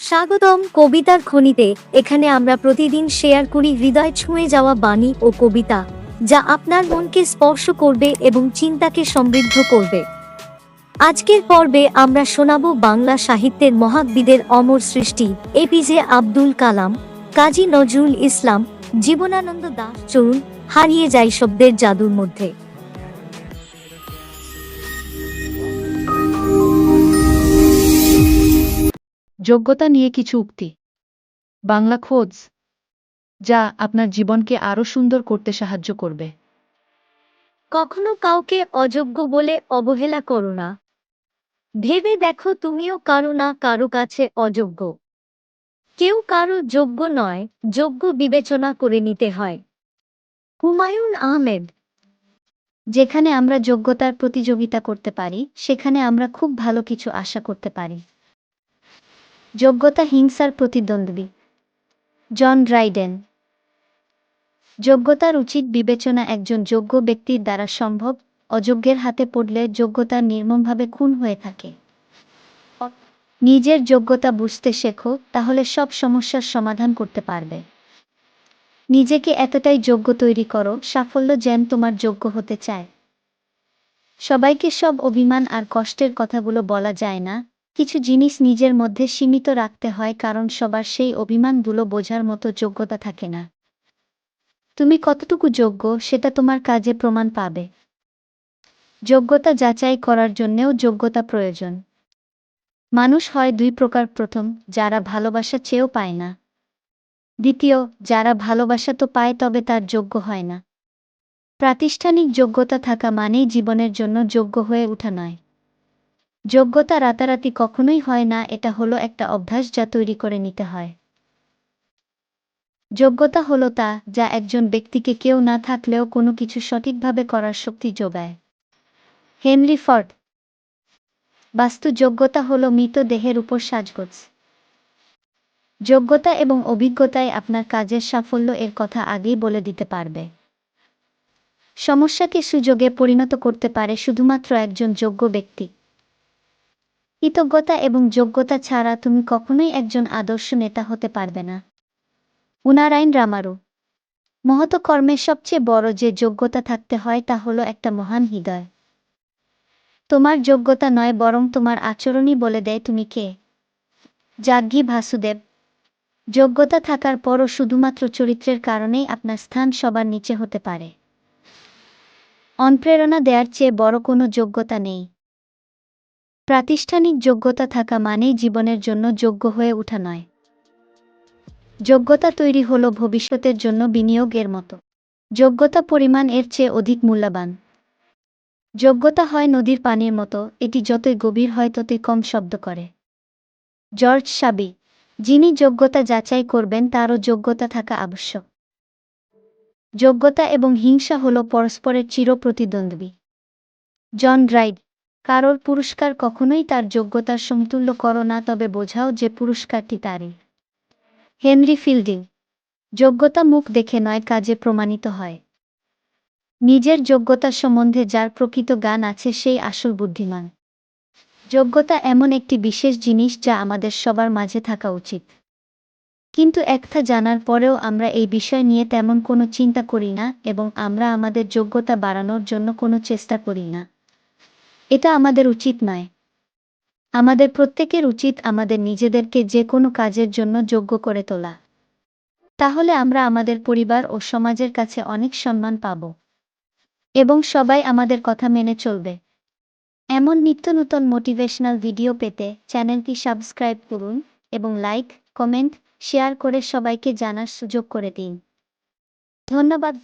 স্বাগতম কবিতার খনিতে। এখানে আমরা প্রতিদিন শেয়ার করি হৃদয় ছুঁয়ে যাওয়া বাণী ও কবিতা, যা আপনার মনকে স্পর্শ করবে এবং চিন্তাকে সমৃদ্ধ করবে। আজকের পর্বে আমরা শোনাব বাংলা সাহিত্যের মহাকবিদের অমর সৃষ্টি এপিজে আব্দুল কালাম, কাজী নজরুল ইসলাম, জীবনানন্দ দাশ। চলুন হারিয়ে যাই শব্দের জাদুর মধ্যে। যোগ্যতা নিয়ে কিছু উক্তি। বাংলা খোঁজ, যা আপনার জীবনকে আরও সুন্দর করতে সাহায্য করবে। কখনো কাউকে অযোগ্য বলে অবহেলা করো না। ভেবে দেখো তুমিও কারো না কারো কাছে অযোগ্য। কেউ কারো যোগ্য নয়, যোগ্য বিবেচনা করে নিতে হয়। হুমায়ুন আহমেদ। যেখানে আমরা যোগ্যতার প্রতিযোগিতা করতে পারি, সেখানে আমরা খুব ভালো কিছু আশা করতে পারি। যোগ্যতা হিংসার প্রতিদ্বন্দ্বী। John Dryden. যোগ্যতার উচিত বিবেচনা একজন যোগ্য ব্যক্তির দ্বারা সম্ভব, অযোগ্যের হাতে পড়লে যোগ্যতা নির্মমভাবে খুন হয়ে থাকে। নিজের যোগ্যতা বুঝতে শেখো, তাহলে সব সমস্যার সমাধান করতে পারবে। নিজেকে এতটাই যোগ্য তৈরি করো, সাফল্য যেন তোমার যোগ্য হতে চায়। সবাইকে সব অভিমান আর কষ্টের কথাগুলো বলা যায় না। কিছু জিনিস নিজের মধ্যে সীমিত রাখতে হয়, কারণ সবার সেই অভিমানগুলো বোঝার মতো যোগ্যতা থাকে না। তুমি কতটুকু যোগ্য সেটা তোমার কাজে প্রমাণ পাবে। যোগ্যতা যাচাই করার জন্যেও যোগ্যতা প্রয়োজন। মানুষ হয় দুই প্রকার: প্রথম, যারা ভালোবাসা চেয়েও পায় না; দ্বিতীয়, যারা ভালোবাসা তো পায় তবে তার যোগ্য হয় না। প্রাতিষ্ঠানিক যোগ্যতা থাকা মানেই জীবনের জন্য যোগ্য হয়ে ওঠা নয়। যোগ্যতা রাতারাতি কখনোই হয় না, এটা হলো একটা অভ্যাস যা তৈরি করে নিতে হয়। যোগ্যতা হলো তা, যা একজন ব্যক্তিকে কেউ না থাকলেও কোনো কিছু সঠিকভাবে করার শক্তি যোগায়। Henry Ford. বাস্তু যোগ্যতা হলো মৃত দেহের উপর সাজগোজ। যোগ্যতা এবং অভিজ্ঞতাই আপনার কাজের সাফল্য এর কথা আগেই বলে দিতে পারবে। সমস্যাকে সুযোগে পরিণত করতে পারে শুধুমাত্র একজন যোগ্য ব্যক্তি। কৃতজ্ঞতা এবং যোগ্যতা ছাড়া তুমি কখনোই একজন আদর্শ নেতা হতে পারবে না। উনারাইন রামারু। মহৎ কর্মের সবচেয়ে বড় যে যোগ্যতা থাকতে হয় তা হলো একটা মহান হৃদয়। তোমার যোগ্যতা নয়, বরং তোমার আচরণই বলে দেয় তুমি কে। জাজ্ঞি ভাসুদেব। যোগ্যতা থাকার পরও শুধুমাত্র চরিত্রের কারণেই আপনার স্থান সবার নিচে হতে পারে। অনুপ্রেরণা দেওয়ার চেয়ে বড় কোনো যোগ্যতা নেই। প্রাতিষ্ঠানিক যোগ্যতা থাকা মানেই জীবনের জন্য যোগ্য হয়ে ওঠা নয়। যোগ্যতা তৈরি হলো ভবিষ্যতের জন্য বিনিয়োগের মতো। যোগ্যতা পরিমাণ এর চেয়ে অধিক মূল্যবান। যোগ্যতা হয় নদীর পানির মতো, এটি যতই গভীর হয় ততই কম শব্দ করে। জর্জ সাবি। যিনি যোগ্যতা যাচাই করবেন তারও যোগ্যতা থাকা আবশ্যক। যোগ্যতা এবং হিংসা হলো পরস্পরের চির প্রতিদ্বন্দ্বী। জন ড্রাইড। কারোর পুরস্কার কখনোই তার যোগ্যতার সমতুল্য করো না, তবে বোঝাও যে পুরস্কারটি তারই। Henry fielding. যোগ্যতা মুখ দেখে নয়, কাজে প্রমাণিত হয়। নিজের যোগ্যতা সম্বন্ধে যার প্রকৃত জ্ঞান আছে সেই আসল বুদ্ধিমান। যোগ্যতা এমন একটি বিশেষ জিনিস যা আমাদের সবার মাঝে থাকা উচিত। কিন্তু একটা জানার পরেও আমরা এই বিষয় নিয়ে তেমন কোনো চিন্তা করি না, এবং আমরা আমাদের যোগ্যতা বাড়ানোর জন্য কোনো চেষ্টা করি না। এটা আমাদের উচিত নয়। আমাদের প্রত্যেকের উচিত আমাদের নিজেদেরকে যে কোনো কাজের জন্য যোগ্য করে তোলা। তাহলে আমরা আমাদের পরিবার ও সমাজের কাছে অনেক সম্মান পাব, এবং সবাই আমাদের কথা মেনে চলবে। এমন নিত্য নতুন মোটিভেশনাল ভিডিও পেতে চ্যানেলটি সাবস্ক্রাইব করুন এবং লাইক, কমেন্ট, শেয়ার করে সবাইকে জানার সুযোগ করে দিন। ধন্যবাদ।